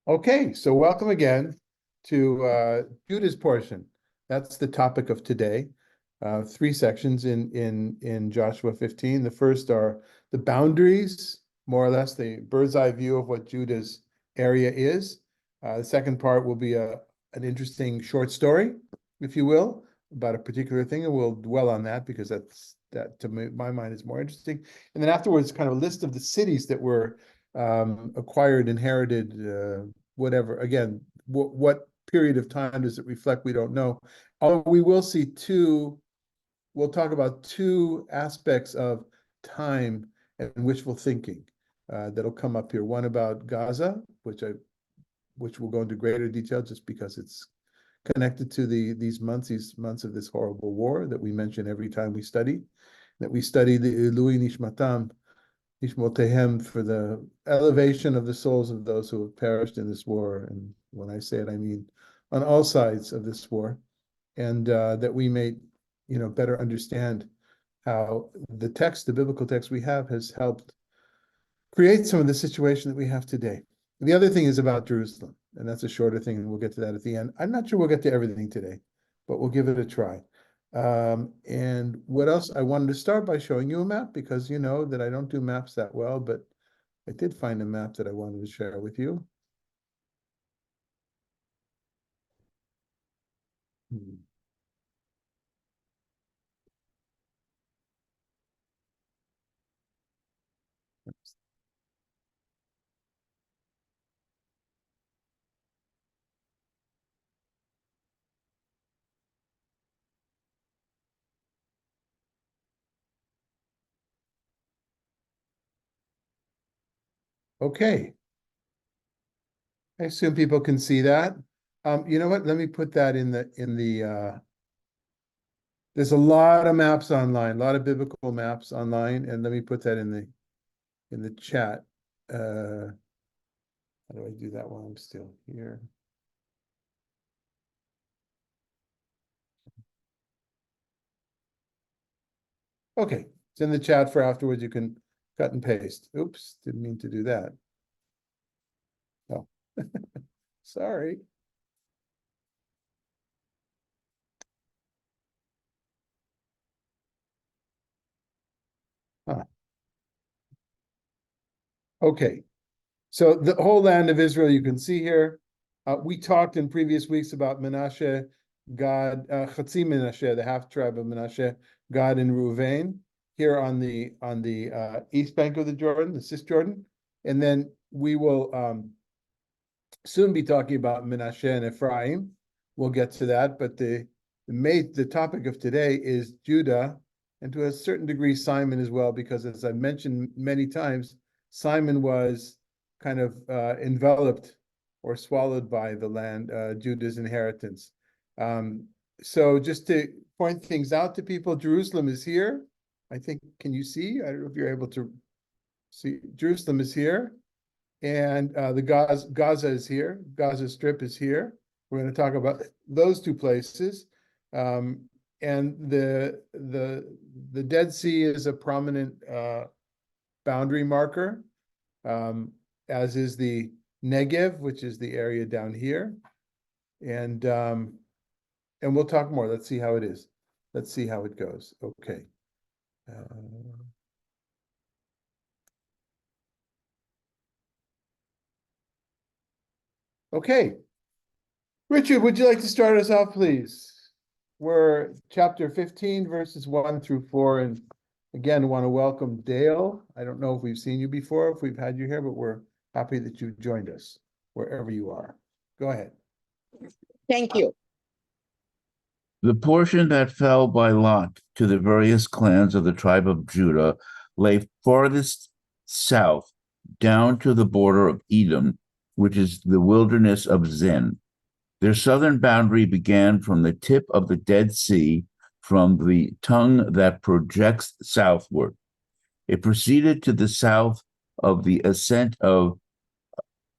Okay, so welcome again to Judah's portion. That's the topic of today. Three sections in Joshua 15. The first are the boundaries, more or less the bird's eye view of what Judah's area is. The second part will be an interesting short story, if you will, about a particular thing, and we'll dwell on that because that to my mind is more interesting. And then afterwards, kind of a list of the cities that were acquired, inherited, whatever. Again, what period of time does it reflect? We don't know. Although we will see we'll talk about two aspects of time and wishful thinking that'll come up here. One about Gaza, which we'll go into greater detail just because it's connected to these months of this horrible war that we mention every time we study. That we study the Ilui Nishmatam, Ishmotehem, for the elevation of the souls of those who have perished in this war. And when I say it, I mean on all sides of this war. And that we may, better understand how the biblical text we have has helped create some of the situation that we have today. The other thing is about Jerusalem, and that's a shorter thing, and we'll get to that at the end. I'm not sure we'll get to everything today, but we'll give it a try. And what else? I wanted to start by showing you a map because you know that I don't do maps that well, but I did find a map that I wanted to share with you. Okay, I assume people can see that. You know what? Let me put that there's a lot of maps online, a lot of biblical maps online, and let me put that in the chat. How do I do that while I'm still here? Okay, it's in the chat for afterwards. You can cut and paste. Oops, didn't mean to do that. Oh, sorry. Huh. Okay, so the whole land of Israel you can see here. We talked in previous weeks about Menashe, Gad, Chatzi Menashe, the half tribe of Menashe, Gad and Ruvain, here on the east bank of the Jordan, the Cisjordan, and then we will soon be talking about Menashe and Ephraim. We'll get to that, but the topic of today is Judah, and to a certain degree Simon as well, because as I mentioned many times, Simon was kind of enveloped or swallowed by the land, Judah's inheritance. So just to point things out to people, Jerusalem is here. I think, can you see? I don't know if you're able to see. Jerusalem is here. And the Gaza is here. Gaza Strip is here. We're going to talk about those two places. And the Dead Sea is a prominent boundary marker, as is the Negev, which is the area down here. And we'll talk more. Let's see how it is. Let's see how it goes. Okay. Okay. Richard, would you like to start us off, please? We're chapter 15, verses 1 through 4. And again, want to welcome Dale. I don't know if we've seen you before, if we've had you here, but we're happy that you joined us wherever you are. Go ahead. Thank you. The portion that fell by lot to the various clans of the tribe of Judah lay farthest south down to the border of Edom, which is the wilderness of Zin. Their southern boundary began from the tip of the Dead Sea, from the tongue that projects southward. It proceeded to the south of the ascent of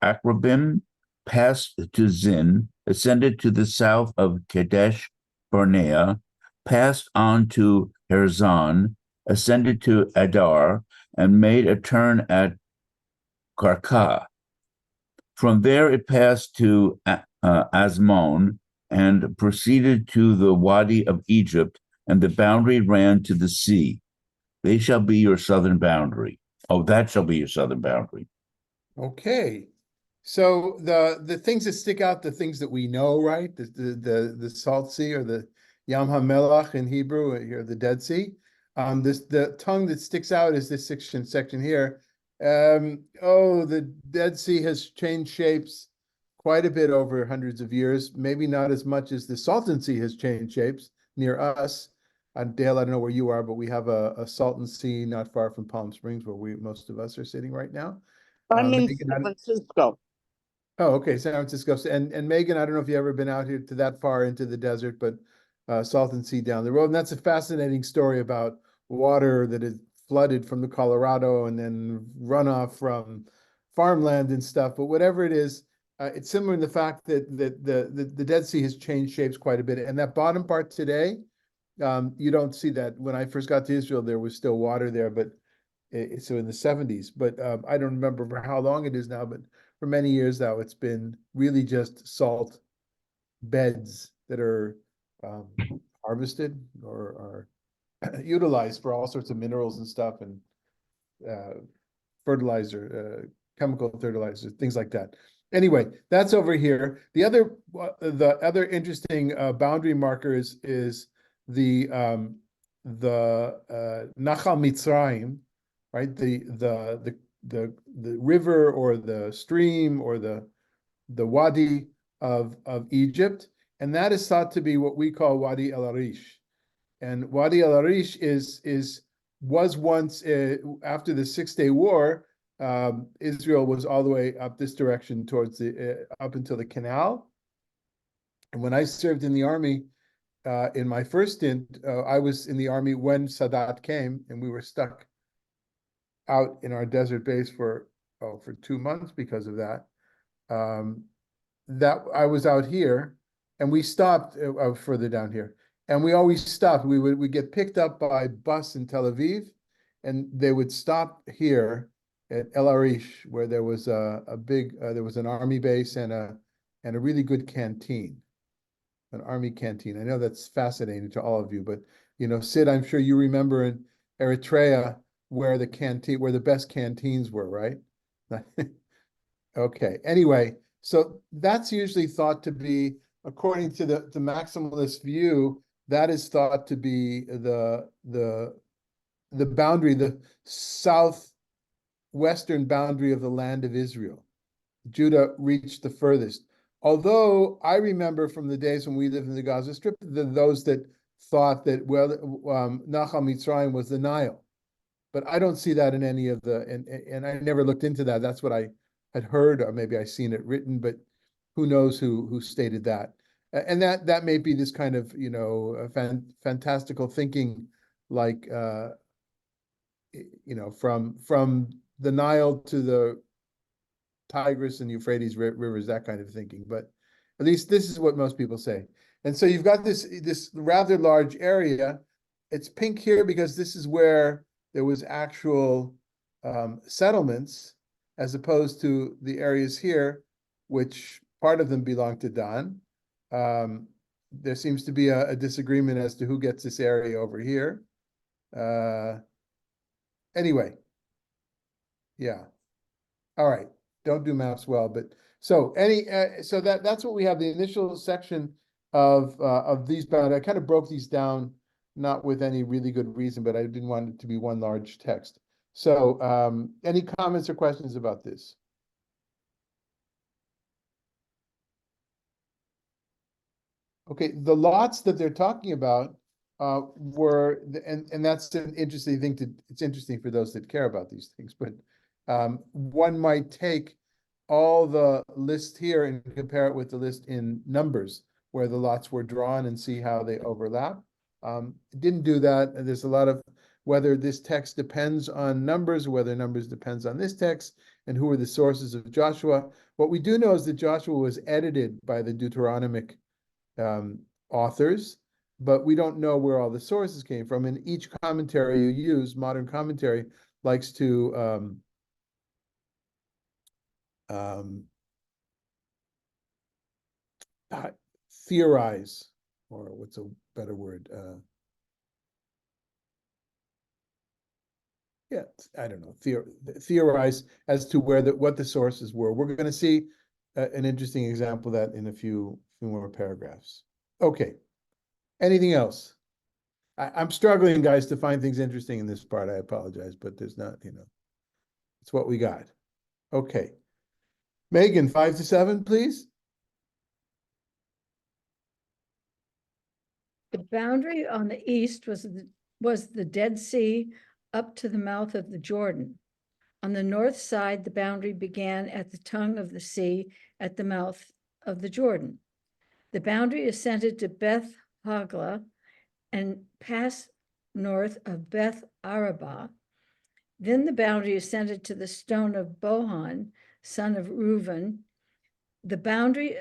Akrabim, passed to Zin, ascended to the south of Kadesh Barnea, passed on to Herzon, ascended to Adar, and made a turn at Karka. From there, it passed to Asmon and proceeded to the Wadi of Egypt, and the boundary ran to the sea. They shall be your southern boundary. Oh, that shall be your southern boundary. Okay. So the things that stick out, the things that we know, right? The Salt Sea, or the Yam HaMelach in Hebrew, or the Dead Sea. The tongue that sticks out is this section here. Oh, the Dead Sea has changed shapes quite a bit over hundreds of years. Maybe not as much as the Salton Sea has changed shapes near us. Dale, I don't know where you are, but we have a Salton Sea not far from Palm Springs, where most of us are sitting right now. I'm in Megan, San Francisco. Oh, okay, San Francisco. And Megan, I don't know if you've ever been out here to that far into the desert, but Salton Sea down the road. And that's a fascinating story about water that is flooded from the Colorado and then runoff from farmland and stuff. But whatever it is, it's similar in the fact that the Dead Sea has changed shapes quite a bit. And that bottom part today, you don't see that. When I first got to Israel, there was still water there, but so in the 70s. But I don't remember for how long it is now, but for many years now, it's been really just salt beds that are harvested or utilized for all sorts of minerals and stuff, and fertilizer, chemical fertilizer, things like that. Anyway, that's over here. The other interesting boundary marker is the Nachal Mitzrayim, right? The river or the stream or the Wadi of Egypt, and that is thought to be what we call Wadi El Arish. And Wadi El Arish was once after the 6 Day War. Israel was all the way up this direction towards the up until the canal. And when I served in the army, in my first stint, I was in the army when Sadat came, and we were stuck out in our desert base for 2 months because of that. That I was out here, and we stopped further down here, and we always stopped. We get picked up by bus in Tel Aviv, and they would stop here at El Arish, where there was a big there was an army base and a really good canteen, an army canteen. I know that's fascinating to all of you, but Sid, I'm sure you remember in Eritrea where the best canteens were, right? Okay. Anyway, so that's usually thought to be, according to the maximalist view, that is thought to be the boundary, the southwestern boundary of the land of Israel. Judah reached the furthest. Although I remember from the days when we lived in the Gaza Strip, those that thought that, Nachal Mitzrayim was the Nile. But I don't see that in any of and I never looked into that. That's what I had heard, or maybe I seen it written, but who knows who stated that. And that may be this kind of, fantastical thinking, like, from the Nile to the Tigris and Euphrates rivers, that kind of thinking. But at least this is what most people say. And so you've got this rather large area. It's pink here because this is where there was actual settlements, as opposed to the areas here, which part of them belong to Dan. There seems to be a disagreement as to who gets this area over here. Anyway, yeah. All right. Don't do maps well, but so that's what we have. The initial section of these bound. I kind of broke these down, not with any really good reason, but I didn't want it to be one large text. So, any comments or questions about this? Okay, the lots that they're talking about and that's an interesting thing it's interesting for those that care about these things, but one might take all the list here and compare it with the list in Numbers, where the lots were drawn, and see how they overlap. Didn't do that. And there's a lot of whether this text depends on Numbers, or whether Numbers depends on this text, and who are the sources of Joshua. What we do know is that Joshua was edited by the Deuteronomic authors, but we don't know where all the sources came from. And each commentary you use, modern commentary, likes to theorize, or what's a better word? Yeah, I don't know, theorize as to what the sources were. We're going to see an interesting example of that in a few more paragraphs. Okay. Anything else? I'm struggling, guys, to find things interesting in this part. I apologize, but there's not, it's what we got. Okay. Megan, 5 to 7, please. The boundary on the east was the Dead Sea up to the mouth of the Jordan. On the north side, the boundary began at the tongue of the sea at the mouth of the Jordan. The boundary ascended to Beth Hagla and passed north of Beth Arabah. Then the boundary ascended to the stone of Bohan, son of Reuben. The boundary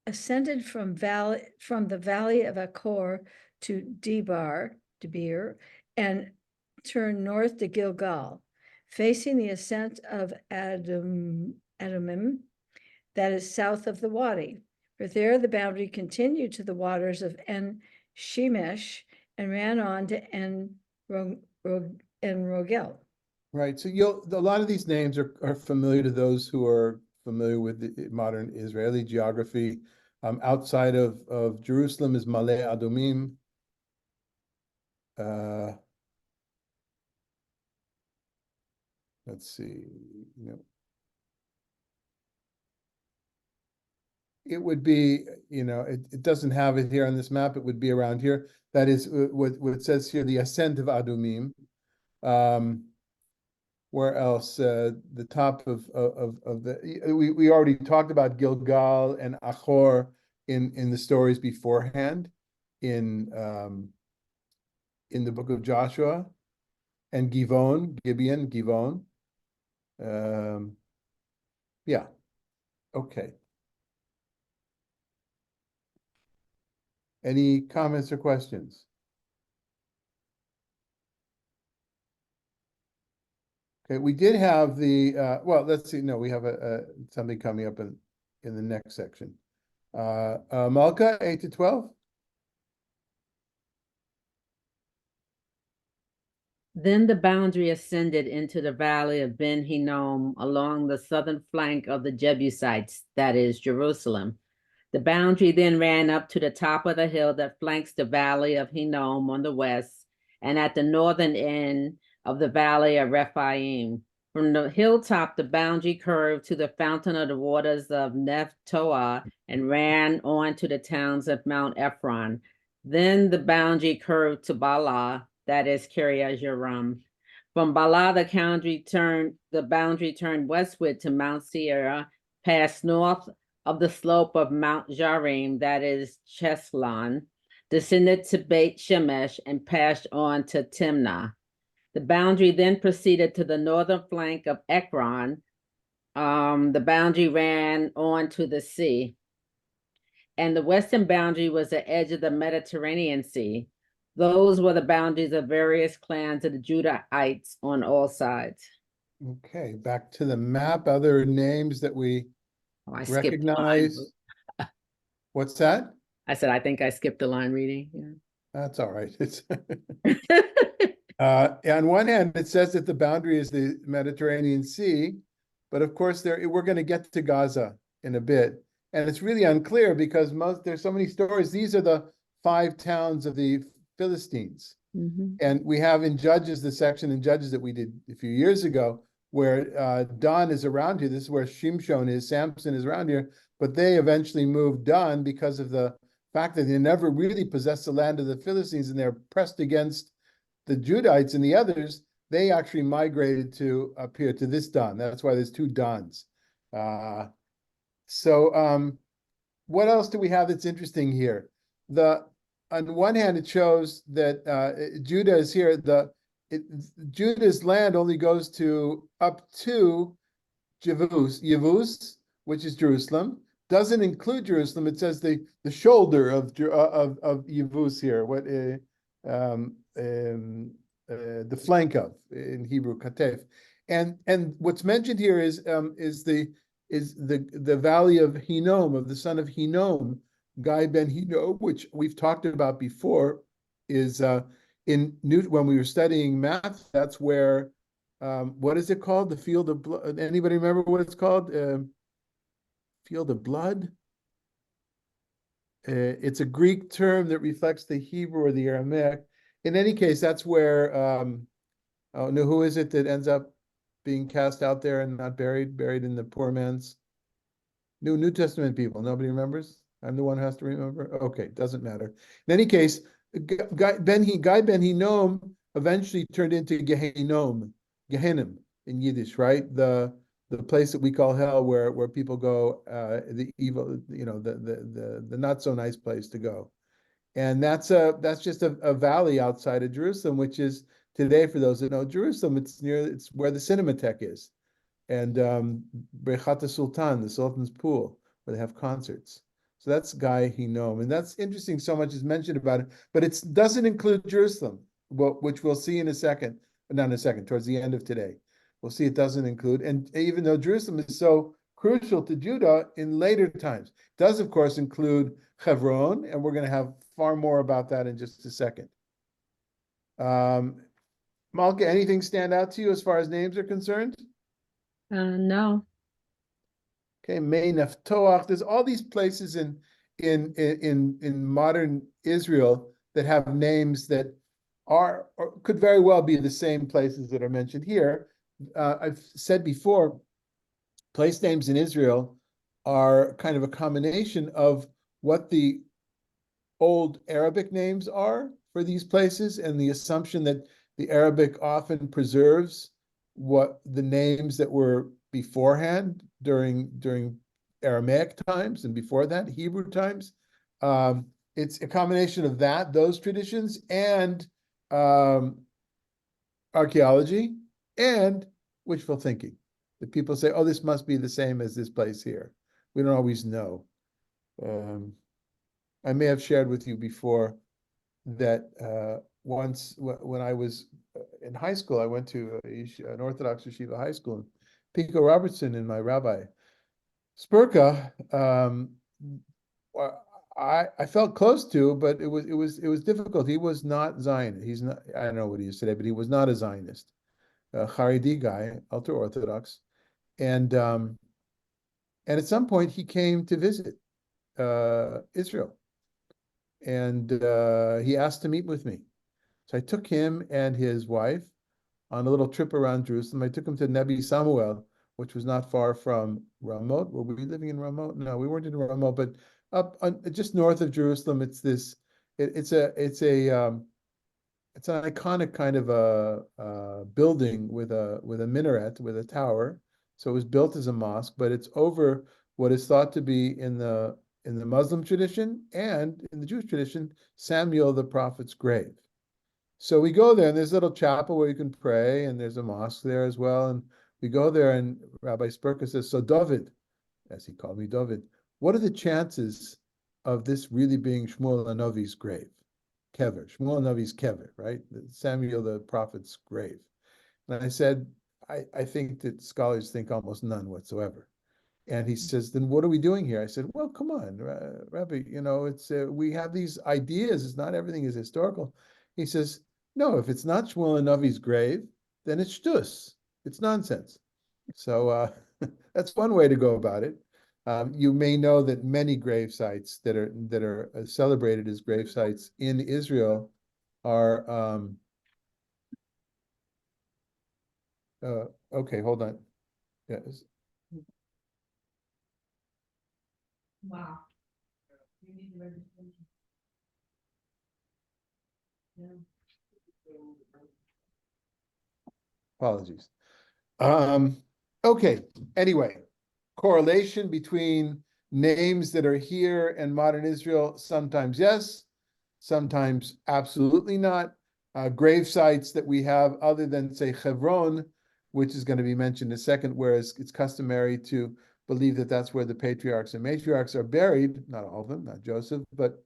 ascended from the valley of Achor to Debir, and turned north to Gilgal, facing the ascent of Adumim, that is south of the Wadi. For there the boundary continued to the waters of En Shemesh and ran on to En Rogel. Right. So a lot of these names are familiar to those who are familiar with the modern Israeli geography. Outside of Jerusalem is Maleh Adumim. Let's see. It would be, it doesn't have it here on this map. It would be around here. That is what it says here, the ascent of Adumim. Where else? The top of the we already talked about Gilgal and Achor in the stories beforehand in the book of Joshua, and Gibeon. Yeah. Okay. Any comments or questions? Okay, we did have the well, let's see. No, we have something coming up in the next section. Malka, 8 to 12. Then the boundary ascended into the valley of Ben Hinnom along the southern flank of the Jebusites, that is, Jerusalem. The boundary then ran up to the top of the hill that flanks the valley of Hinnom on the west, and at the northern end of the valley of Rephaim. From the hilltop, the boundary curved to the fountain of the waters of Nephtoah and ran on to the towns of Mount Ephron. Then the boundary curved to Bala, that is Kiryat Jearim. From Bala, the boundary turned westward to Mount Seir, passed north of the slope of Mount Jarim, that is Cheslon, descended to Beit Shemesh, and passed on to Timnah. The boundary then proceeded to the northern flank of Ekron. The boundary ran on to the sea, and the western boundary was the edge of the Mediterranean Sea. Those were the boundaries of various clans of the Judahites on all sides. Okay, back to the map. Other names that we I skipped the line. recognize. What's that? I said, I think I skipped the line reading. That's all right. It's Yeah. on one hand, it says that the boundary is the Mediterranean Sea, but of course, we're going to get to Gaza in a bit, and it's really unclear because there's so many stories. These are the 5 towns of the Philistines, and we have in Judges, the section in Judges that we did a few years ago, where Dan is around here. This is where Shimshon is. Samson is around here, but they eventually moved Dan because of the fact that they never really possessed the land of the Philistines, and they're pressed against the Judites and the others. They actually migrated to up here to this Dan. That's why there's 2 Dans. So what else do we have that's interesting here? On one hand, it shows that Judah is here. Judah's land only goes up to Yevus, which is Jerusalem. Doesn't include Jerusalem. It says the shoulder of Yevus here. What the flank of in Hebrew, Katef, and what's mentioned here is is the valley of Hinnom, of the son of Hinnom, Guy ben Hinnom, which we've talked about before, is in New when we were studying math. That's where what is it called? The field of blood. Anybody remember what it's called? Field of blood. It's a Greek term that reflects the Hebrew or the Aramaic. In any case, that's where oh no, who is it that ends up being cast out there and not buried in the poor man's New Testament people? Nobody remembers? I'm the one who has to remember. Okay, doesn't matter. In any case, Guy ben Hinnom eventually turned into Gehinnom in Yiddish, right? The place that we call hell, where people go, the evil, the not so nice place to go. And that's just a valley outside of Jerusalem, which is today, for those that know Jerusalem, it's where the Cinematheque is, and Brechat Sultan, the Sultan's Pool, where they have concerts. So that's Guy Hinnom, and that's interesting. So much is mentioned about it, but it doesn't include Jerusalem, which we'll see in a second. Not in a second, towards the end of today, we'll see it doesn't include. And even though Jerusalem is so crucial to Judah in later times, it does of course include Hebron, and we're going to have far more about that in just a second. Malka, anything stand out to you as far as names are concerned? No. Okay, Mei Neftoach. There's all these places in modern Israel that have names that are or could very well be the same places that are mentioned here. I've said before, place names in Israel are kind of a combination of what the old Arabic names are for these places, and the assumption that the Arabic often preserves what the names that were beforehand during Aramaic times and before that Hebrew times. It's a combination of those traditions, and archaeology and wishful thinking. That people say, "Oh, this must be the same as this place here." We don't always know. I may have shared with you before that once when I was in high school, I went to an Orthodox yeshiva high school, and Pico Robertson and my rabbi Spurka, I felt close to, but it was difficult. He was not Zionist. He's not. I don't know what he is today, but he was not a Zionist. A Haredi guy, ultra Orthodox, and at some point he came to visit Israel, and he asked to meet with me. So I took him and his wife on a little trip around Jerusalem. I took him to Nebi Samuel, which was not far from Ramot. Were we living in Ramot? No, we weren't in Ramot, but up just north of Jerusalem. It's an iconic kind of a building with a minaret, with a tower. So it was built as a mosque, but it's over what is thought to be in the Muslim tradition and in the Jewish tradition, Samuel the prophet's grave. So we go there, and there's a little chapel where you can pray, and there's a mosque there as well. And we go there, and Rabbi Spurka says, "So David," as he called me, David, "what are the chances of this really being Shmuel Hanavi's grave? Kever, Shmuel Hanavi's kever, right? Samuel the prophet's grave." And I said, I think that scholars think almost none whatsoever. And he says, "Then what are we doing here?" I said, "Well, come on, Rabbi, it's we have these ideas. It's not everything is historical." He says, "No, if it's not Shmuel Hanavi's grave, then it's shtus. It's nonsense." So that's one way to go about it. You may know that many grave sites that are celebrated as grave sites in Israel are okay. Hold on. Yes. Wow. Apologies. Okay. Anyway, correlation between names that are here and modern Israel, sometimes yes, sometimes absolutely not. Grave sites that we have other than, say, Hebron, which is going to be mentioned in a second, whereas it's customary to believe that that's where the patriarchs and matriarchs are buried, not all of them, not Joseph, but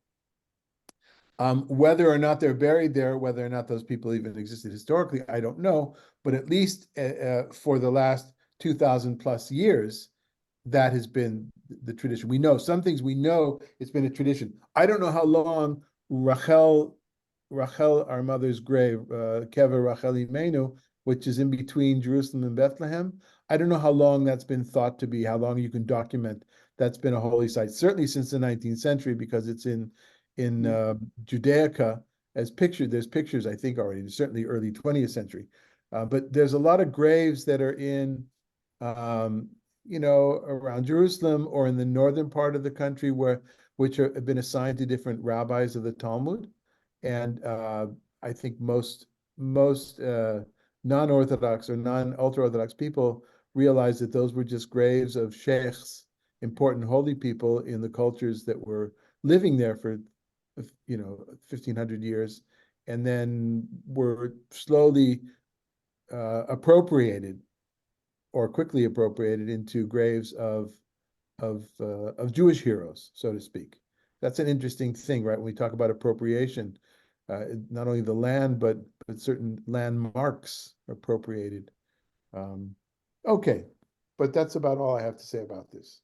whether or not they're buried there, whether or not those people even existed historically, I don't know. But at least for the last 2,000 plus years, that has been the tradition. We know some things, we know it's been a tradition. I don't know how long Rachel, our mother's grave, Kever Rachel Imenu, which is in between Jerusalem and Bethlehem. I don't know how long that's been thought to be, how long you can document that's been a holy site. Certainly since the 19th century, because it's in Judaica as pictured. There's pictures, I think, already, certainly early 20th century. But there's a lot of graves that are in, around Jerusalem or in the northern part of the country which have been assigned to different rabbis of the Talmud. And I think most non-Orthodox or non-ultra-Orthodox people realize that those were just graves of sheikhs, important holy people in the cultures that were living there for 1,500 years, and then were slowly appropriated or quickly appropriated into graves of Jewish heroes, so to speak. That's an interesting thing, right? When we talk about appropriation, not only the land, but certain landmarks appropriated. Okay, but that's about all I have to say about this.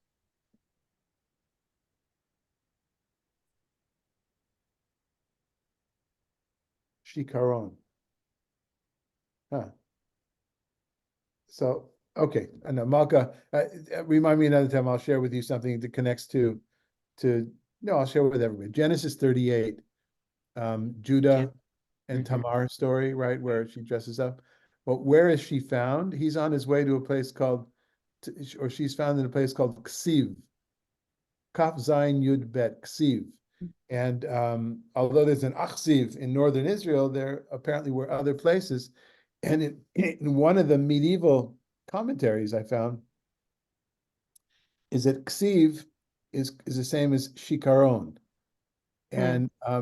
Shikaron. Huh. So, okay, and Malka, remind me another time. I'll share with you something that connects no, I'll share with everybody. Genesis 38, Judah and Tamar story, right, where she dresses up. But where is she found? He's on his way to a place called, or she's found in a place called Ksiv. Kaf Zayin Yud Bet, Ksiv. And although there's an Achziv in northern Israel, there apparently were other places. And in one of the medieval commentaries I found is that Ksiv is the same as Shikaron. And I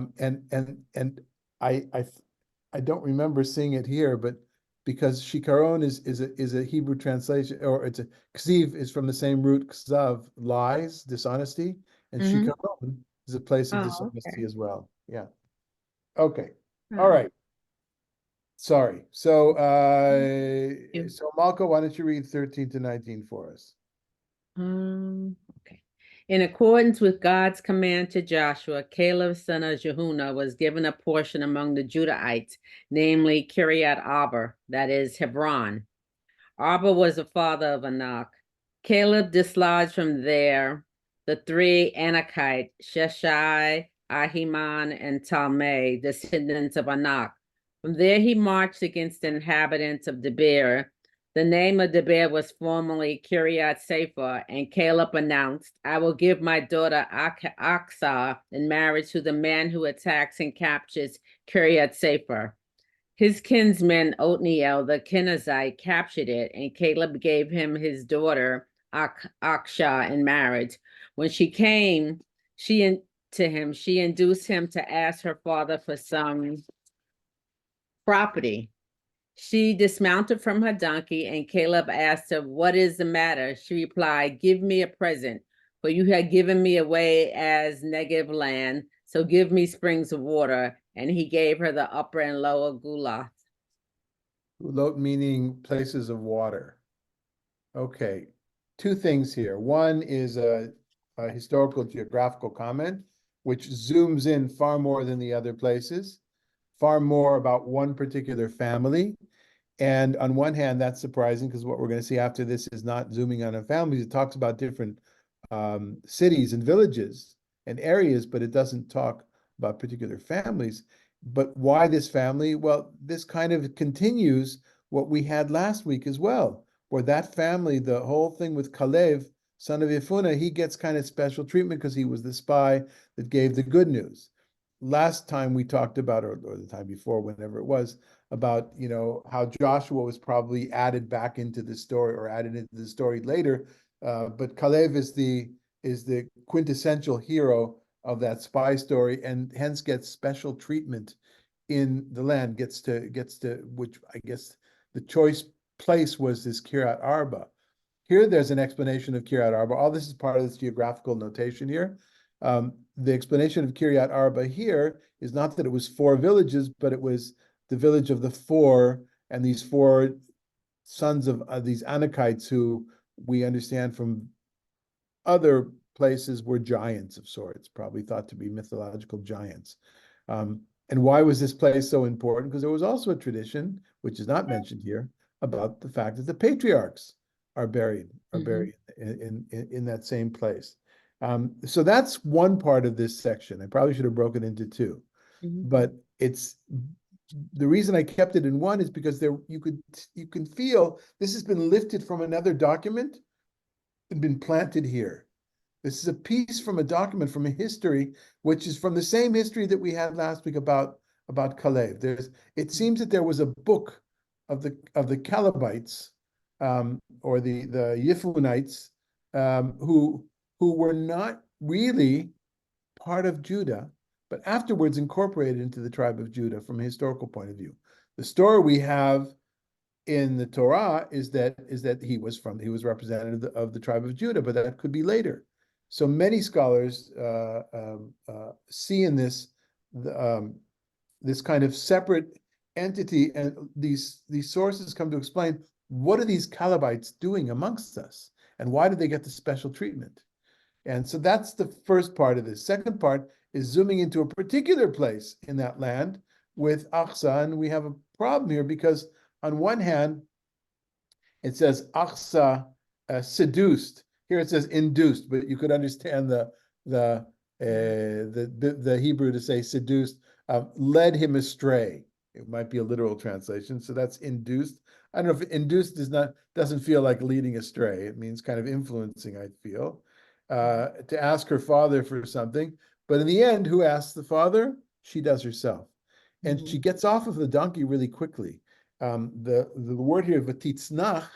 don't remember seeing it here, but because Shikaron is a Hebrew translation, or it's a Ksiv is from the same root Ksav, lies, dishonesty, and Shikaron is a place of dishonesty as well. Yeah. Okay. All right. Sorry. So Malka, why don't you read 13 to 19 for us? Okay. In accordance with God's command to Joshua, Caleb, son of Jehunah, was given a portion among the Judahites, namely Kiryat Arba, that is Hebron. Arba was the father of Anak. Caleb dislodged from there the three Anakites, Sheshai, Ahiman, and Talmai, descendants of Anak. From there he marched against the inhabitants of Debir. The name of Debir was formerly Kiryat Sefer, and Caleb announced, I will give my daughter Aksah in marriage to the man who attacks and captures Kiryat Sefer. His kinsman Othniel the Kenizzite captured it, and Caleb gave him his daughter Aksah in marriage. When she came to him, she induced him to ask her father for some property. She dismounted from her donkey, and Caleb asked her, what is the matter? She replied, give me a present, for you had given me away as Negev land, so give me springs of water. And he gave her the upper and lower Gulath. Gulot meaning places of water. Okay, two things here. One is a historical geographical comment, which zooms in far more than the other places, far more about one particular family. And on one hand, that's surprising because what we're going to see after this is not zooming on families. It talks about different cities and villages and areas, but it doesn't talk about particular families. But why this family? Well, this kind of continues what we had last week as well, where that family, the whole thing with Kalev, son of Yefunah, he gets kind of special treatment because he was the spy that gave the good news. Last time we talked about, or the time before, whenever it was, about how Joshua was probably added back into the story or added into the story later, but Kalev is the quintessential hero of that spy story, and hence gets special treatment in the land. Gets to which I guess the choice place was this Kiryat Arba. Here, there's an explanation of Kiryat Arba. All this is part of this geographical notation here. The explanation of Kiryat Arba here is not that it was 4 villages, but it was the village of the 4, and these 4 sons of these Anakites, who we understand from other places were giants of sorts, probably thought to be mythological giants. And why was this place so important? Because there was also a tradition, which is not mentioned here, about the fact that the patriarchs are buried in that same place. So that's one part of this section. I probably should have broken it into two, but it's the reason I kept it in one is because there you can feel this has been lifted from another document and been planted here. This is a piece from a document from a history, which is from the same history that we had last week about Kalev. It seems that there was a book of the Calebites, or the Yifunites, who were not really part of Judah, but afterwards incorporated into the tribe of Judah from a historical point of view. The story we have in the Torah is that he was representative of the tribe of Judah, but that could be later. So many scholars see in this this kind of separate entity, and these sources come to explain what are these Calebites doing amongst us, and why did they get the special treatment? And so that's the first part of this. Second part is zooming into a particular place in that land with Achsa, and we have a problem here because on one hand, it says Achsa seduced. Here it says induced, but you could understand the Hebrew to say seduced, led him astray. It might be a literal translation. So that's induced. I don't know if induced doesn't feel like leading astray. It means kind of influencing, I feel, to ask her father for something. But in the end, who asks the father? She does herself. And she gets off of the donkey really quickly. The word here, vatitznach,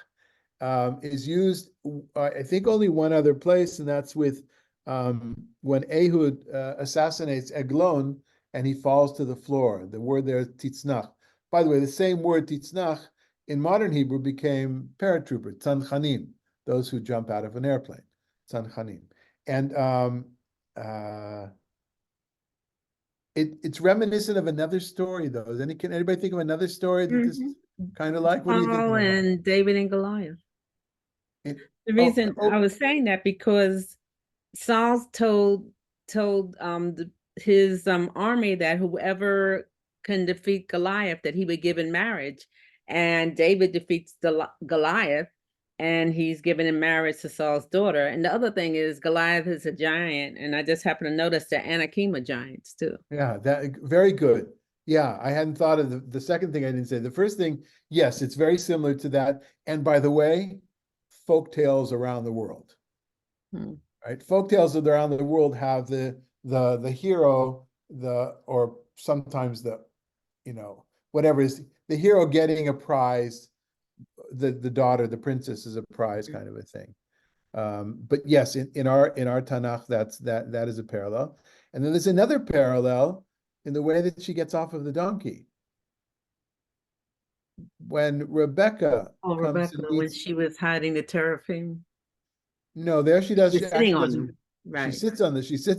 is used, I think, only one other place, and that's with when Ehud assassinates Eglon and he falls to the floor. The word there is titznach. By the way, the same word titznach in modern Hebrew became paratrooper, tzanchanim, those who jump out of an airplane, tzanchanim. And it's reminiscent of another story, though. Can anybody think of another story that this kind of like? What do you think? Saul and David and Goliath. The reason I was saying that because Saul told his army that whoever can defeat Goliath, that he would give in marriage, and David defeats Goliath, and he's given in marriage to Saul's daughter. And the other thing is Goliath is a giant, and I just happen to notice that Anakim are giants too. Yeah, that very good. Yeah, I hadn't thought of the second thing I didn't say. The first thing, yes, it's very similar to that. And by the way, folk tales around the world. Right? Folk tales around the world have the hero, or sometimes whatever is the hero getting a prize, the daughter, the princess is a prize kind of a thing. But yes, in our Tanakh, that is a parallel. And then there's another parallel in the way that she gets off of the donkey. When Rebecca when she was hiding the teraphim. No, there she does. She sitting on them. Right. She sits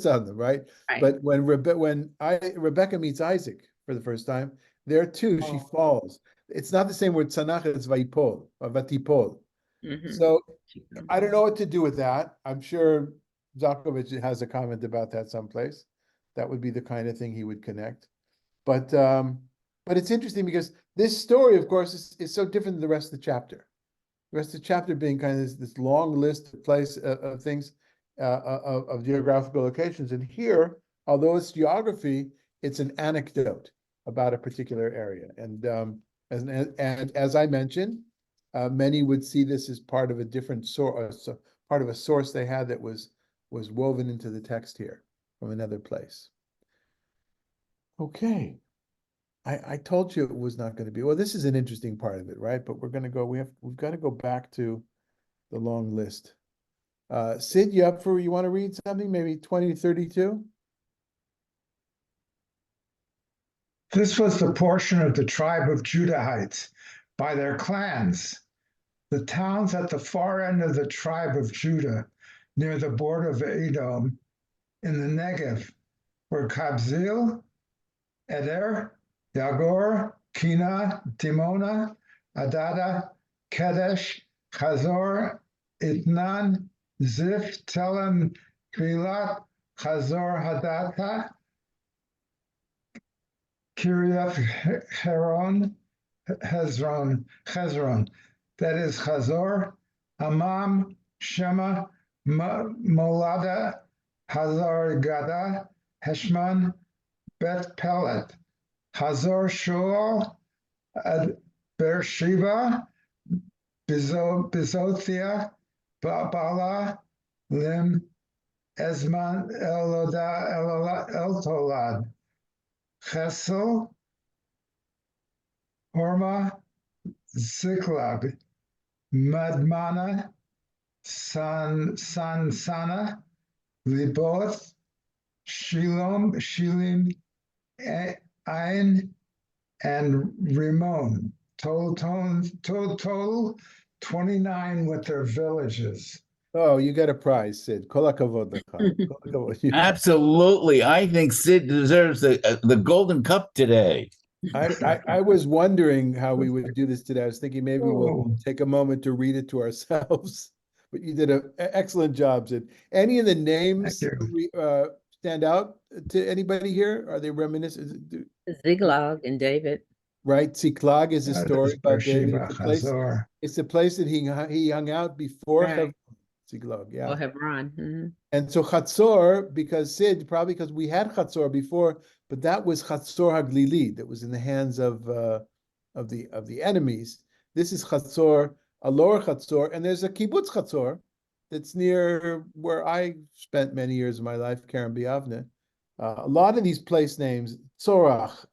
on them, right? But when Rebecca meets Isaac for the first time, there too she falls. It's not the same word Tanakh, it's Vaipol or Vatipol. So I don't know what to do with that. I'm sure Zakovich has a comment about that someplace. That would be the kind of thing he would connect. But it's interesting because this story, of course, is so different than the rest of the chapter. The rest of the chapter being kind of this long list of things, of geographical locations. And here, although it's geography, it's an anecdote about a particular area. And as I mentioned, many would see this as part of a different source, part of a source they had that was woven into the text here from another place. Okay. I told you it was not going to be. Well, this is an interesting part of it, right? But we're going to go. We've got to go back to the long list. Sid, you want to read something? Maybe 2032. This was the portion of the tribe of Judahites by their clans. The towns at the far end of the tribe of Judah, near the border of Edom, in the Negev, were Kabzeel, Eder, Yagor, Kina, Timona, Adada, Kedesh, Chazor, Itnan, Ziph, Telem, Krilat, Chazor Hadata, Kiriath Hezron, that is Chazor, Amam, Shema, Molada, Hazar Gada, Heshman, Beth Pelet, Hazor Shual, Beersheba, Bizothia, Bala, Lim, Esman, Eltolad, Chesel, Horma, Ziklag, Madmana, Sansana, Liboth, Shilim, Ain, and Rimon. Total 29 with their villages. Oh, you got a prize, Sid. Kol hakavod lecha. Kol hakavod. Absolutely. I think Sid deserves the golden cup today. I was wondering how we would do this today. I was thinking maybe we'll Oh. take a moment to read it to ourselves. But you did an excellent job, Sid. Any of the names you. stand out to anybody here? Are they reminiscent? Ziglag and David. Right, Ziklag is a story about David. Beersheba, Chazor. It's the place that he hung out before Right. Hebron. Ziklag, yeah. Or Hebron. Mhm. And so Chatzor, because Sid, probably because we had Chatzor before, but that was Chatzor Haglili that was in the hands of the enemies. This is Chatzor, a lower Chatzor, and there's a kibbutz Chatzor that's near where I spent many years of my life, Kerem Biavne. A lot of these place names, Tzorach,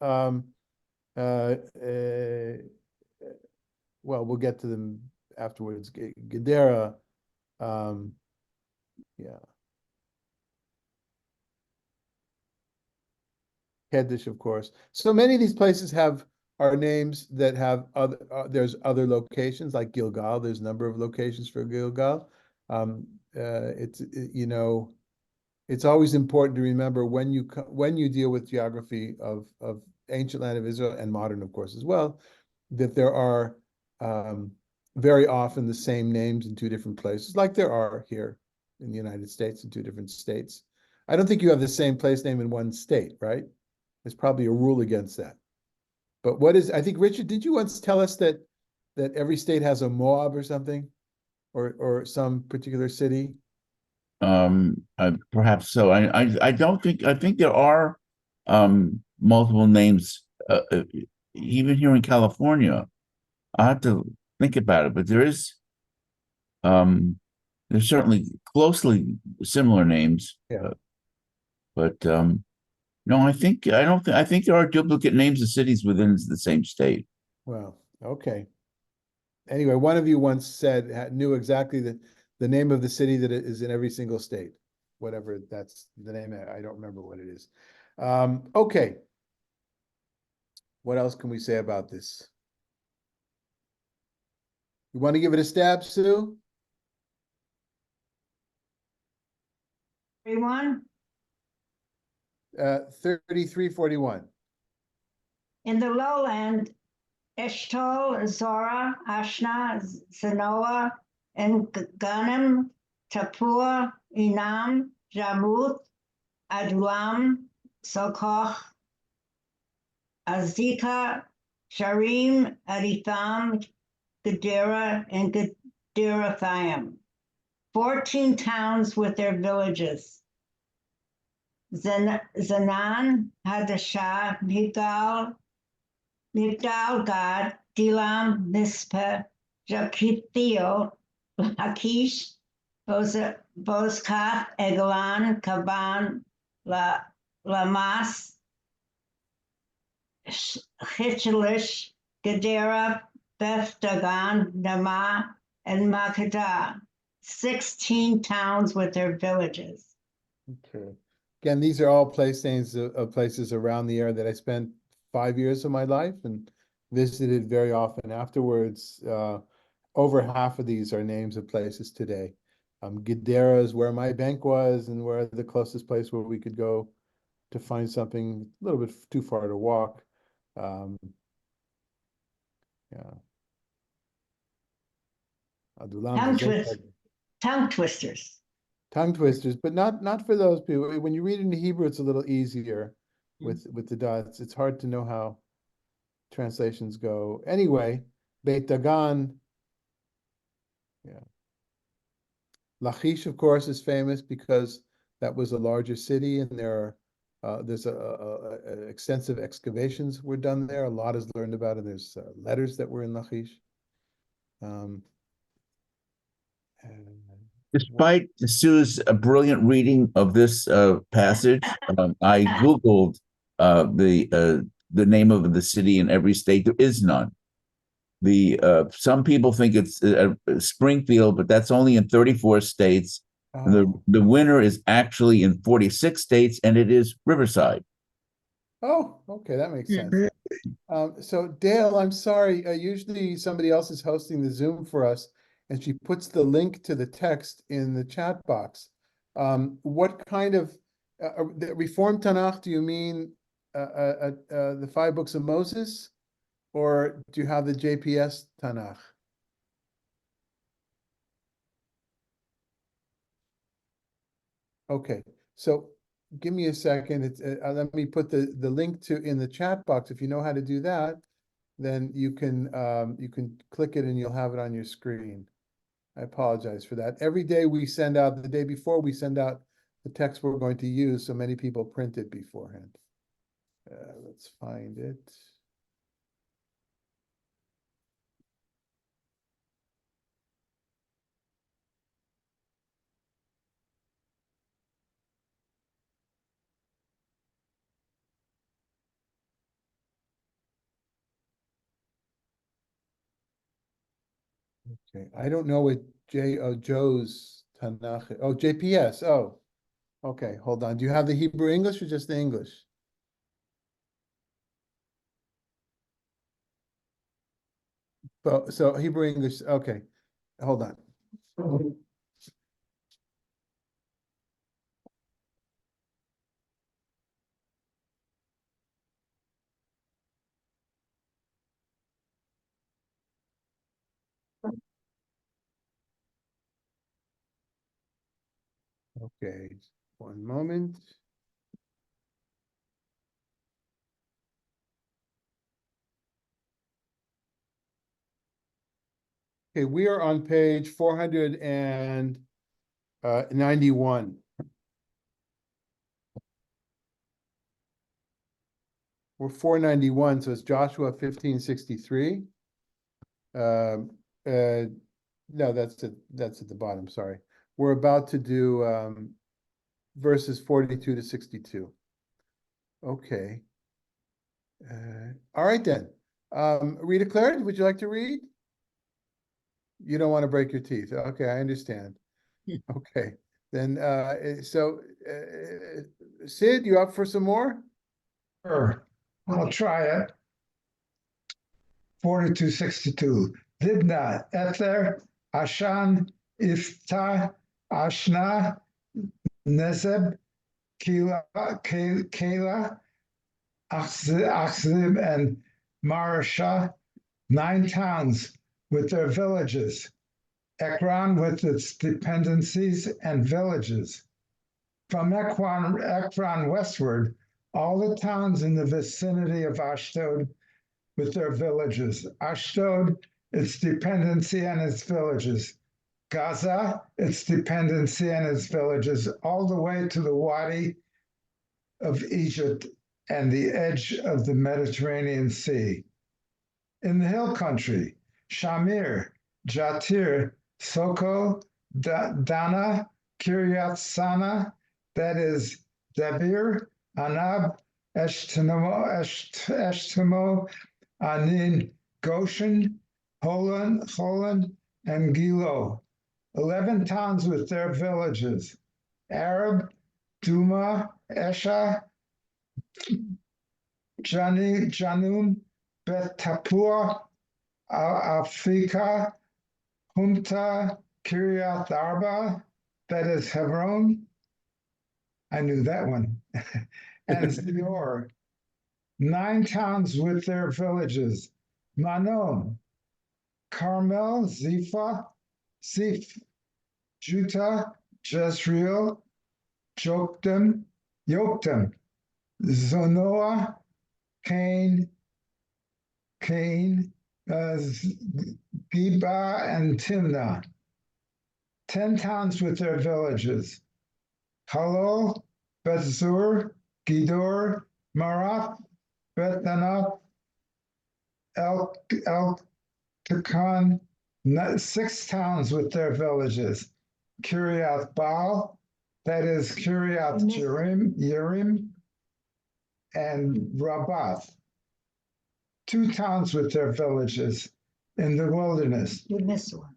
well, we'll get to them afterwards. Gedera, yeah. Keddish, of course. So many of these places are names that have other. There's other locations like Gilgal. There's a number of locations for Gilgal. It's always important to remember when you deal with geography of ancient land of Israel and modern, of course, as well, that there are very often the same names in two different places, like there are here in the United States in two different states. I don't think you have the same place name in one state, right? There's probably a rule against that. But I think, Richard, did you once tell us that every state has a Moab or something, or some particular city? Perhaps so. I don't think, I think there are multiple names even here in California. I have to think about it, but there's certainly closely similar names. Yeah. But no, I think there are duplicate names of cities within the same state. Well, okay. Anyway, one of you once knew exactly the name of the city that is in every single state, whatever that's the name. I don't remember what it is. Okay. What else can we say about this? You want to give it a stab, Sue? Everyone, 3341. in the lowland, Eshtol, Zora, Ashna, Zanoah, and Ganim, Tapua, Enam, Jarmuth, Adulam, Sokoch, Azekah, Sharim, Aditham, Gedera, and Gederathaim. 14 towns with their villages. Zanan, Hadashah, Migdal, Gad, Dilam, Mizpeh, Jakithio, Lachish, Bozkath, Eglon, Kaban, Lamas, Chitchelish, Gedera, Beth Dagon, Nama, and Makkedah. 16 towns with their villages. Okay. Again, these are all place names of places around the area that I spent 5 years of my life and visited very often afterwards. Over half of these are names of places today. Gedera is where my bank was and where the closest place where we could go to find something a little bit too far to walk. Yeah. Adulam, Tongue twisters. tongue twisters, but not for those people. When you read it in Hebrew, it's a little easier with the dots. It's hard to know how translations go. Anyway, Beit Dagan, yeah. Lachish, of course, is famous because that was a larger city, and there's extensive excavations were done there. A lot is learned about it. There's letters that were in Lachish. And Despite Sue's brilliant reading of this passage, I Googled the name of the city in every state. There is none. Some people think it's Springfield, but that's only in 34 states. Oh. The winner is actually in 46 states, and it is Riverside. Oh, okay, that makes sense. Really? So Dale, I'm sorry. Usually somebody else is hosting the Zoom for us, and she puts the link to the text in the chat box. What kind of the Reformed Tanakh do you mean? The 5 books of Moses, or do you have the JPS Tanakh? Okay, so give me a second. It's let me put the link to in the chat box. If you know how to do that, then you can click it and you'll have it on your screen. I apologize for that. Every day we send out, the day before we send out the text we're going to use, so many people print it beforehand. Let's find it. Okay, I don't know what Joe's Tanakh. Oh, JPS. Oh, okay. Hold on. Do you have the Hebrew English or just the English? So Hebrew English. Okay, hold on. Okay, one moment. Okay, we are on page 491. We're 491, so it's Joshua 1563. No, that's at the bottom, sorry. We're about to do verses 42 to 62. Okay. All right then. Rita Claire, would you like to read? You don't want to break your teeth. Okay, I understand. Okay, then Sid, you up for some more? Sure, I'll try it. 4262. Didna, Ether, Ashan, Ifta, Ashna, Nezeb, Kela, Achzib, and Marasha, 9 towns with their villages. Ekron with its dependencies and villages. From Ekron westward, all the towns in the vicinity of Ashdod with their villages. Ashdod, its dependency and its villages. Gaza, its dependency and its villages, all the way to the Wadi of Egypt and the edge of the Mediterranean Sea. In the hill country, Shamir, Jatir, Soko, Dana, Kiryat Sana, that is Debir, Anab, Eshtemo, Anin, Goshen, Holon, and Gilo. 11 towns with their villages. Arab, Duma, Esha, Janum, Beth Tapua, Afika, Humta, Kiryat Arba, that is Hebron. I knew that one. And Zior. 9 towns with their villages. Manon, Carmel, Ziph, Juta, Jezreel, Joktan, Zonoah, Cain, Geba, and Timnah. 10 towns with their villages. Halol, Bethzur, Gedor, Marath, Bethanath, Eltekon, 6 towns with their villages. Kiriath Baal, that is Kiriath Yerim, and Rabbath. 2 towns with their villages in the wilderness. You missed one.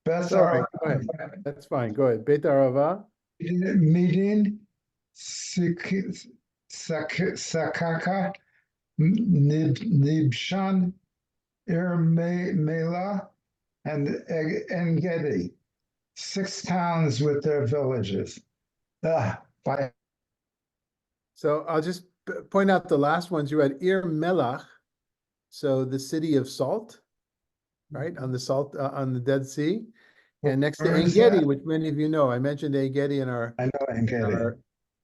Beth All right, go ahead. That's fine. Go ahead. Beit Arava. Medin, Sakaka, Nibshan, Mela, and Engedi. 6 towns with their villages. By So I'll just point out the last ones you had. Ir Melach, so the city of salt, right, on the salt on the Dead Sea, and next to Where is Engedi, that? which many of you know. I mentioned Engedi in our I know Engedi.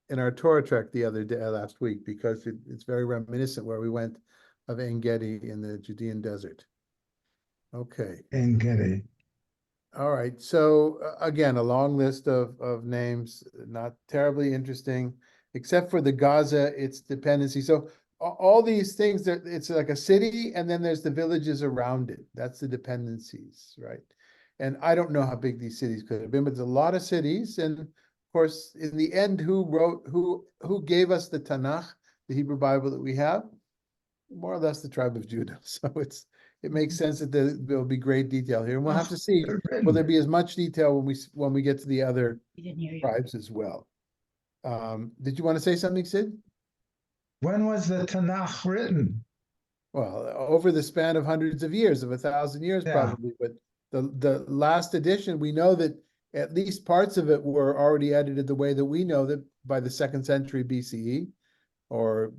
in our Torah trek the other day last week because it's very reminiscent where we went of Engedi in the Judean desert. Okay. Engedi. All right. So again, a long list of names, not terribly interesting, except for the Gaza, its dependency. So all these things, it's like a city, and then there's the villages around it. That's the dependencies, right? And I don't know how big these cities could have been, but there's a lot of cities. And of course, in the end, who gave us the Tanakh, the Hebrew Bible that we have? More or less the tribe of Judah. So it makes sense that there'll be great detail here. And we'll have to see, will there be as much detail when we get to the other You didn't hear you. tribes as well? Did you want to say something, Sid? When was the Tanakh written? Well, over the span of hundreds of years, of 1,000 years Yeah. probably, but the last edition, we know that at least parts of it were already edited the way that we know that by the 2nd century BCE or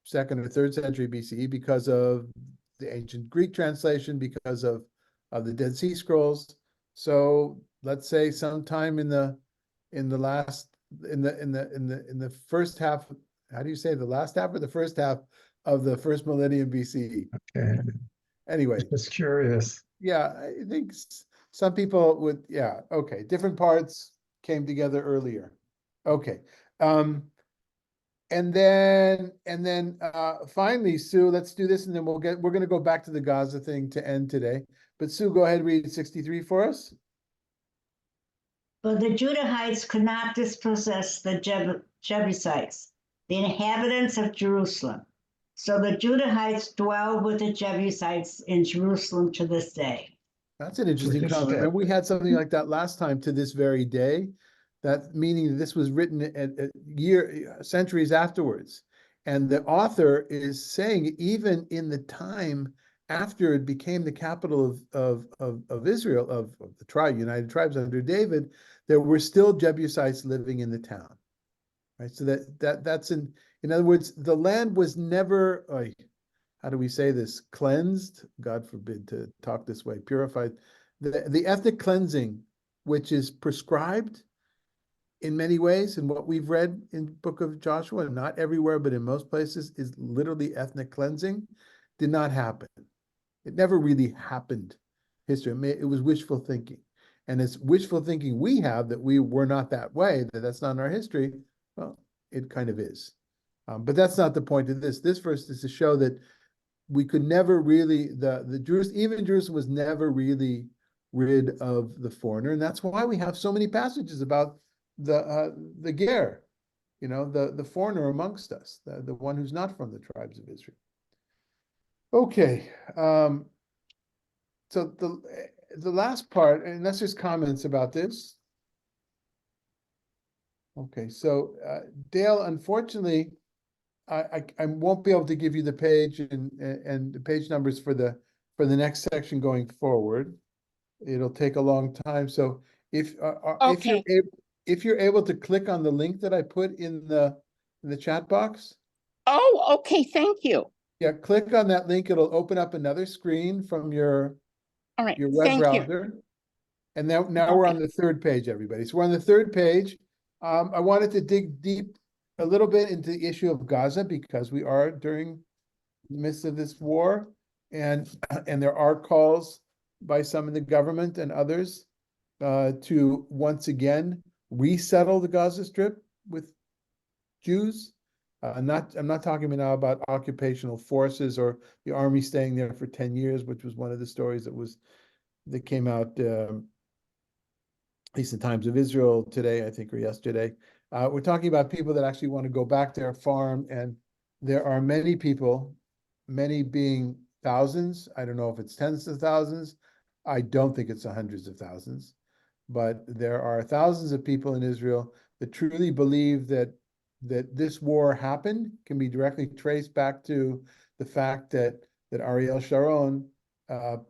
2nd or 3rd century BCE because of the ancient Greek translation, because of the Dead Sea Scrolls. So let's say sometime in the first half, how do you say, the last half or the first half of the first millennium BCE? Okay. Anyway, Just curious. yeah, I think some people would, yeah, okay, different parts came together earlier. Okay. And then finally, Sue, let's do this, and then we're gonna go back to the Gaza thing to end today. But Sue, go ahead, read 63 for us. But the Judahites could not dispossess the Jebusites, the inhabitants of Jerusalem. So the Judahites dwell with the Jebusites in Jerusalem to this day. That's an interesting this comment. day. And we had something like that last time, to this very day. That meaning this was written at centuries afterwards. And the author is saying, even in the time after it became the capital of Israel, of the United Tribes under David, there were still Jebusites living in the town. Right. So that's in other words, the land was never, how do we say this, cleansed? God forbid to talk this way, purified. The ethnic cleansing, which is prescribed in many ways, and what we've read in book of Joshua, not everywhere, but in most places, is literally ethnic cleansing, did not happen. It never really happened. History, it was wishful thinking. And it's wishful thinking we have that we were not that way, that's not in our history. Well, it kind of is. But that's not the point of this. This verse is to show that we could never really, even Jerusalem was never really rid of the foreigner. And that's why we have so many passages about the ger, the foreigner amongst us, the one who's not from the tribes of Israel. Okay, so the last part, unless there's comments about this. Okay, so Dale, unfortunately, I won't be able to give you the page and the page numbers for the next section going forward. It'll take a long time. So if you're able to click on the link that I put in the chat box. Oh, okay, thank you. Yeah, click on that link. It'll open up another screen from your All right, web thank you. browser. And now we're on the third page, everybody. So we're on the third page. I wanted to dig deep a little bit into the issue of Gaza because we are during the midst of this war, and there are calls by some in the government and others to once again resettle the Gaza Strip with Jews. I'm not talking now about occupational forces or the army staying there for 10 years, which was one of the stories that came out at least in Times of Israel today, I think, or yesterday. We're talking about people that actually want to go back there, farm, and there are many people, many being thousands. I don't know if it's tens of thousands. I don't think it's hundreds of thousands, but there are thousands of people in Israel that truly believe that this war happened, can be directly traced back to the fact that Ariel Sharon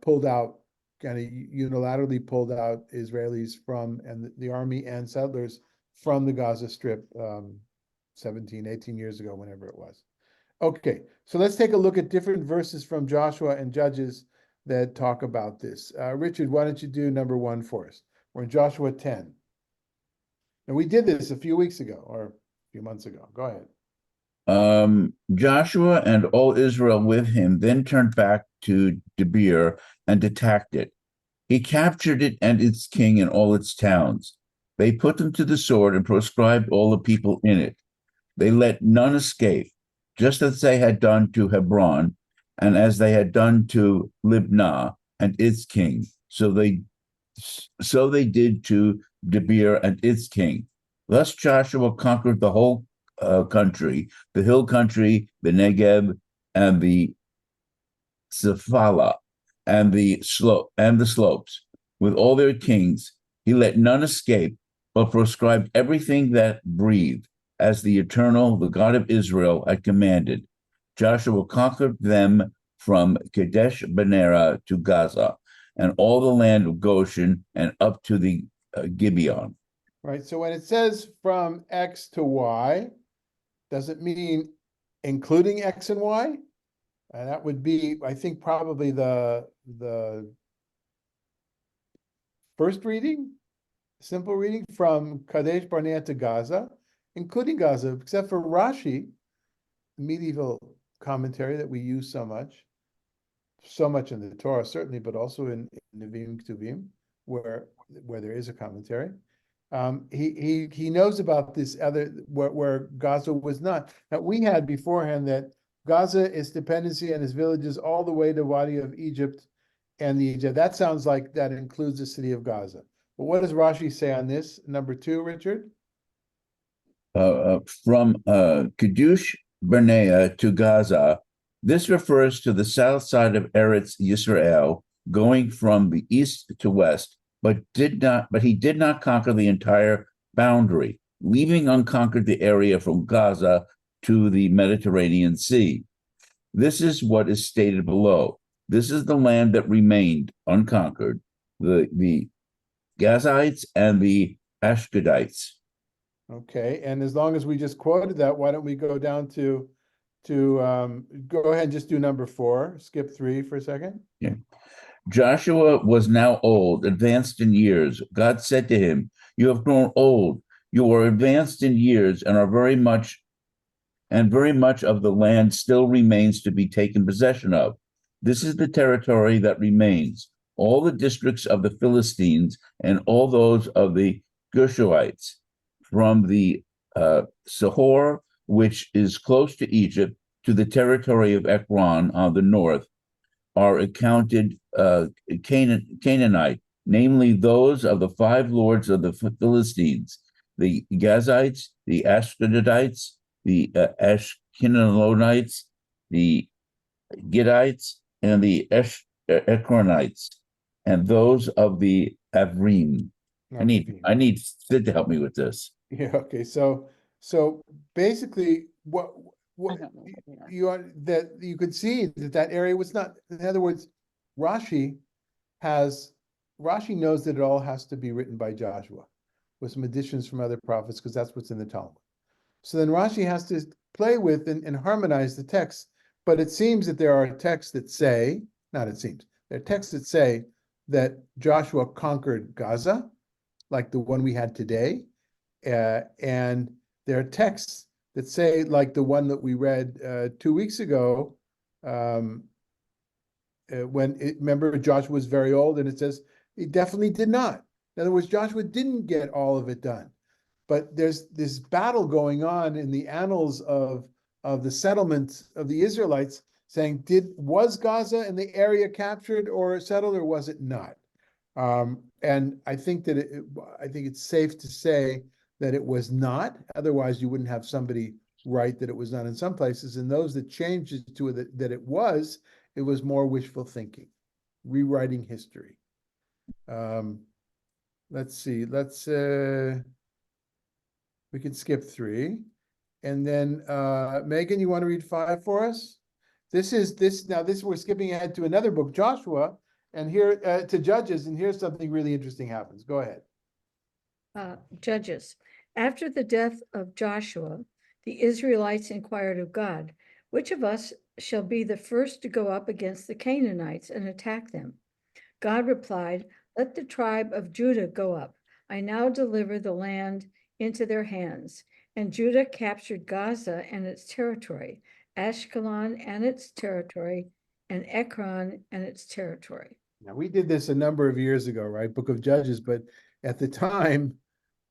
pulled out, kind of unilaterally pulled out Israelis from, and the army and settlers from the Gaza Strip 17, 18 years ago, whenever it was. Okay, so let's take a look at different verses from Joshua and Judges that talk about this. Richard, why don't you do number 1 for us? We're in Joshua 10. And we did this a few weeks ago, or a few months ago. Go ahead. Joshua and all Israel with him then turned back to Debir and attacked it. He captured it and its king and all its towns. They put them to the sword and proscribed all the people in it. They let none escape, just as they had done to Hebron, and as they had done to Libnah and its king. So they did to Debir and its king. Thus Joshua conquered the whole country, the hill country, the Negev, and the Sephala, and the slopes, with all their kings. He let none escape, but proscribed everything that breathed, as the Eternal, the God of Israel, had commanded. Joshua conquered them from Kadesh Barnea to Gaza, and all the land of Goshen, and up to the Gibeon. Right. So when it says from X to Y, does it mean including X and Y? And that would be, I think, probably the first reading, simple reading from Kadesh Barnea to Gaza, including Gaza, except for Rashi, medieval commentary that we use so much in the Torah, certainly, but also in Nevi'im Ketuvim, where there is a commentary. He knows about this other where Gaza was not. Now we had beforehand that Gaza is dependency on his villages all the way to Wadi of Egypt and the Egypt. That sounds like that includes the city of Gaza. But what does Rashi say on this? Number 2, Richard? From Kadesh Barnea to Gaza, this refers to the south side of Eretz Yisrael, going from the east to west, but he did not conquer the entire boundary, leaving unconquered the area from Gaza to the Mediterranean Sea. This is what is stated below. This is the land that remained unconquered, the Gazites and the Ashkadites. Okay, and as long as we just quoted that, why don't we go down to go ahead and just do number 4, skip 3 for a second. Yeah. Joshua was now old, advanced in years. God said to him, "You have grown old. You are advanced in years, and very much of the land still remains to be taken possession of. This is the territory that remains, all the districts of the Philistines and all those of the Gershoites, from the Sihor, which is close to Egypt, to the territory of Ekron on the north, are accounted Canaanite, namely those of the 5 lords of the Philistines, the Gazites, the Ashdodites, the Ashkelonites, the Gittites, and the Ekronites, and those of the Avrim. I need Sid to help me with this. Yeah, okay. So basically what you could see that area was not, in other words, Rashi knows that it all has to be written by Joshua with some additions from other prophets, because that's what's in the Talmud. So then Rashi has to play with and harmonize the text. But it seems that there are texts that say, there are texts that say that Joshua conquered Gaza, like the one we had today. And there are texts that say, like the one that we read 2 weeks ago, remember Joshua was very old, and it says he definitely did not. In other words, Joshua didn't get all of it done. But there's this battle going on in the annals of the settlement of the Israelites, saying, was Gaza and the area captured or settled, or was it not? And I think that I think it's safe to say that it was not. Otherwise, you wouldn't have somebody write that it was not in some places. And those that changed it to that it was more wishful thinking, rewriting history. Let's see. We can skip 3. And then Megan, you want to read 5 for us? We're skipping ahead to another book, Joshua, and here to Judges, and here's something really interesting happens. Go ahead. Judges. After the death of Joshua, the Israelites inquired of God, which of us shall be the first to go up against the Canaanites and attack them? God replied, let the tribe of Judah go up. I now deliver the land into their hands. And Judah captured Gaza and its territory, Ashkelon and its territory, and Ekron and its territory. Now, we did this a number of years ago, right? Book of Judges, but at the time,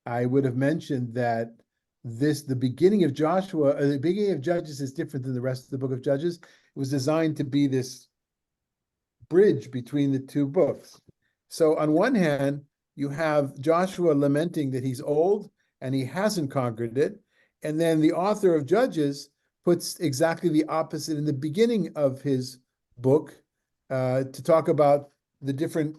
I would have mentioned that the beginning of the beginning of Judges is different than the rest of the book of Judges. It was designed to be this bridge between the two books. So on one hand, you have Joshua lamenting that he's old and he hasn't conquered it. And then the author of Judges puts exactly the opposite in the beginning of his book to talk about the different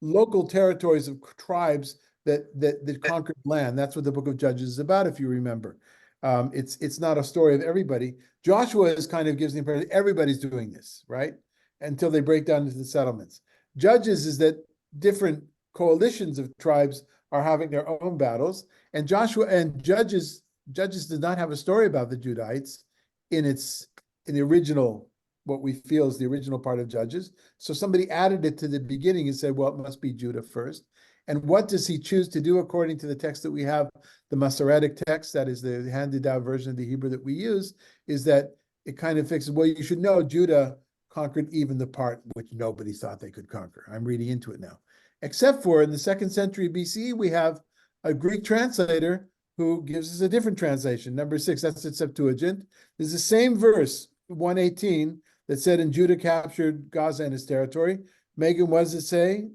local territories of tribes that conquered land. That's what the book of Judges is about, if you remember. It's not a story of everybody. Joshua gives the impression everybody's doing this, right? Until they break down into the settlements. Judges is that different coalitions of tribes are having their own battles, and Judges did not have a story about the Judahites in the original, what we feel is the original part of Judges. So somebody added it to the beginning and said, well, it must be Judah first. And what does he choose to do according to the text that we have, the Masoretic text, that is the handed down version of the Hebrew that we use, is that it kind of fixes, well, you should know Judah conquered even the part which nobody thought they could conquer. I'm reading into it now. Except for in the 2nd century BCE, we have a Greek translator who gives us a different translation. Number 6, that's the Septuagint. There's the same verse, 118, that said, and Judah captured Gaza and its territory. Megan, what does it say?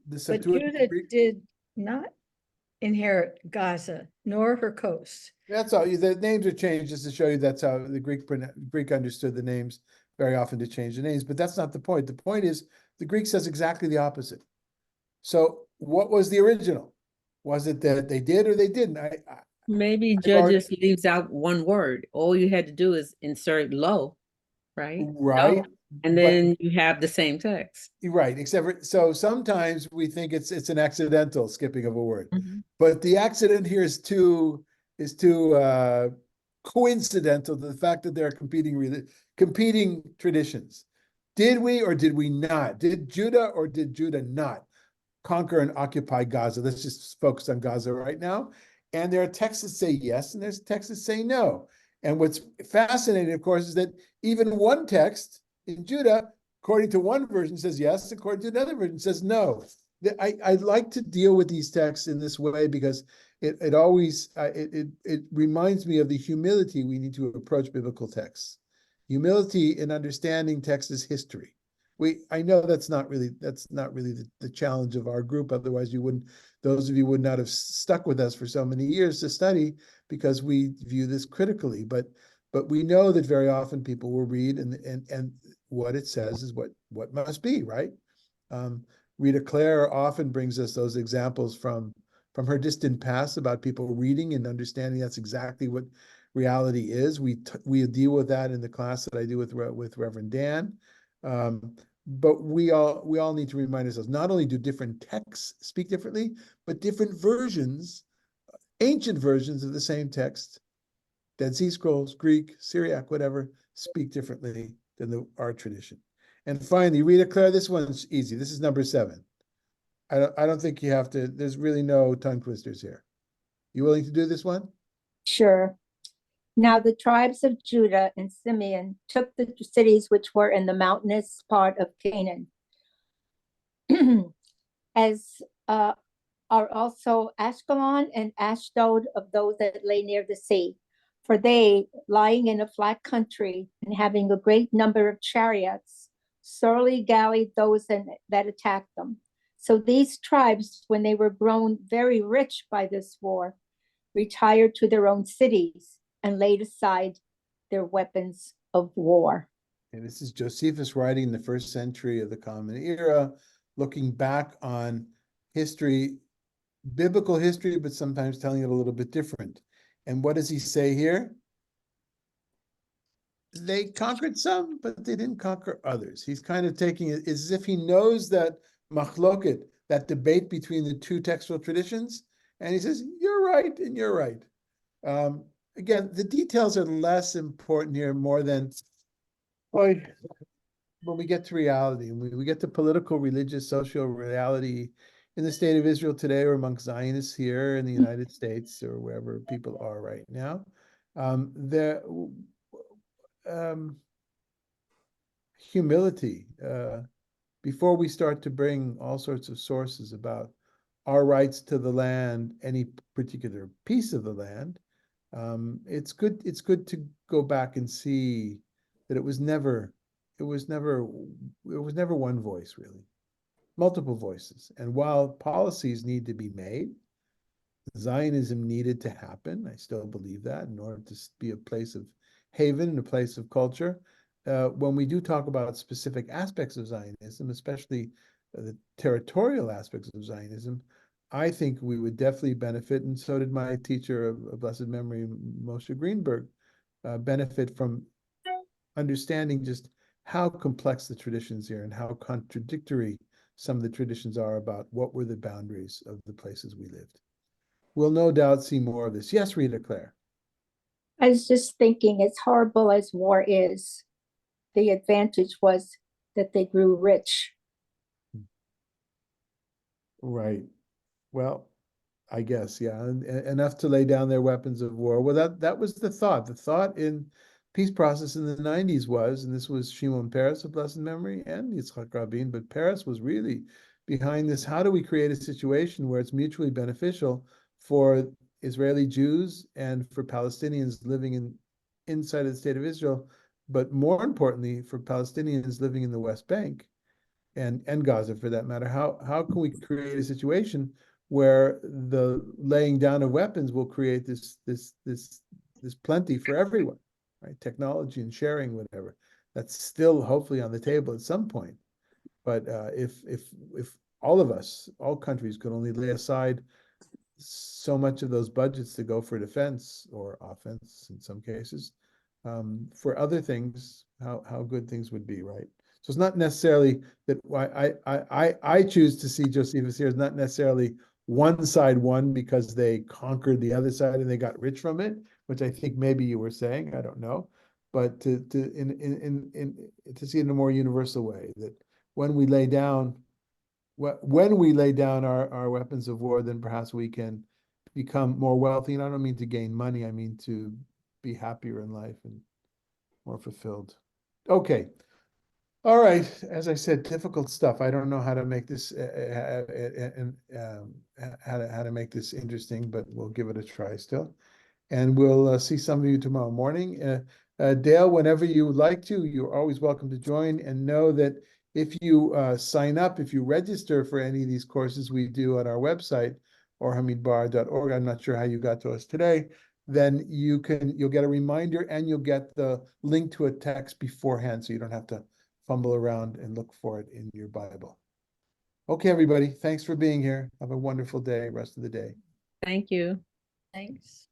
But Judah did not inherit Gaza, nor her coast. That's all. The names are changed just to show you that's how the Greek understood the names very often to change the names. But that's not the point. The point is the Greek says exactly the opposite. So what was the original? Was it that they did or they didn't? Maybe Judges leaves out one word. All you had to do is insert lo, right? Right. Lo, and then you have the same text. Right. Except for, so sometimes we think it's an accidental skipping of a word, but the accident here is too coincidental to the fact that there are competing traditions. Did we or did we not? Did Judah or did Judah not conquer and occupy Gaza? Let's just focus on Gaza right now. And there are texts that say yes, and there's texts that say no. And what's fascinating, of course, is that even one text in Judah, according to one version, says yes, according to another version, says no. I like to deal with these texts in this way because it always reminds me of the humility we need to approach biblical texts. Humility in understanding text as history. I know that's not really the challenge of our group. Otherwise, those of you would not have stuck with us for so many years to study, because we view this critically. But we know that very often people will read and what it says is what must be, right? Rita Clare often brings us those examples from her distant past about people reading and understanding that's exactly what reality is. We deal with that in the class that I do with Reverend Dan. But we all need to remind ourselves, not only do different texts speak differently, but different versions, ancient versions of the same text, Dead Sea Scrolls, Greek, Syriac, whatever, speak differently than our tradition. And finally, Rita Claire, this one's easy. This is number 7. I don't think you have to, there's really no tongue twisters here. You willing to do this one? Sure. Now the tribes of Judah and Simeon took the cities which were in the mountainous part of Canaan, as are also Ashkelon and Ashdod of those that lay near the sea. For they, lying in a flat country and having a great number of chariots, sorely gallied those that attacked them. So these tribes, when they were grown very rich by this war, retired to their own cities and laid aside their weapons of war. And this is Josephus writing in the 1st century of the Common Era, looking back on history, biblical history, but sometimes telling it a little bit different. And what does he say here? They conquered some, but they didn't conquer others. He's kind of taking it as if he knows that machloket, that debate between the two textual traditions, and he says, you're right and you're right. Again, the details are less important here, more than when we get to reality, when we get to political, religious, social reality in the state of Israel today, or amongst Zionists here in the United States, or wherever people are right now, humility, before we start to bring all sorts of sources about our rights to the land, any particular piece of the land, it's good to go back and see that it was never one voice, really, multiple voices. And while policies need to be made, Zionism needed to happen. I still believe that, in order to be a place of haven and a place of culture. When we do talk about specific aspects of Zionism, especially the territorial aspects of Zionism, I think we would definitely benefit, and so did my teacher of blessed memory, Moshe Greenberg, benefit from understanding just how complex the traditions here and how contradictory some of the traditions are about what were the boundaries of the places we lived. We'll no doubt see more of this. Yes, Rita Claire. I was just thinking, as horrible as war is, the advantage was that they grew rich. Right. Well, I guess, yeah, enough to lay down their weapons of war. Well, that was the thought. The thought in peace process in the 90s was, and this was Shimon Peres of blessed memory and Yitzhak Rabin, but Peres was really behind this. How do we create a situation where it's mutually beneficial for Israeli Jews and for Palestinians living inside of the state of Israel, but more importantly, for Palestinians living in the West Bank and Gaza, for that matter? How can we create a situation where the laying down of weapons will create this plenty for everyone, right? Technology and sharing, whatever. That's still hopefully on the table at some point. But if all of us, all countries, could only lay aside so much of those budgets to go for defense or offense in some cases, for other things, how good things would be, right? So it's not necessarily that I choose to see Josephus here as not necessarily one side won because they conquered the other side and they got rich from it, which I think maybe you were saying, I don't know, but to see it in a more universal way, that when we lay down our weapons of war, then perhaps we can become more wealthy. And I don't mean to gain money, I mean to be happier in life and more fulfilled. Okay. All right. As I said, difficult stuff. I don't know how to make this how to make this interesting, but we'll give it a try still. And we'll see some of you tomorrow morning. Dale, whenever you would like to, you're always welcome to join. And know that if you sign up, if you register for any of these courses we do on our website, or hamidbar.org, I'm not sure how you got to us today, then you'll get a reminder and you'll get the link to a text beforehand, so you don't have to fumble around and look for it in your Bible. Okay, everybody, thanks for being here. Have a wonderful day, rest of the day. Thank you. Thanks.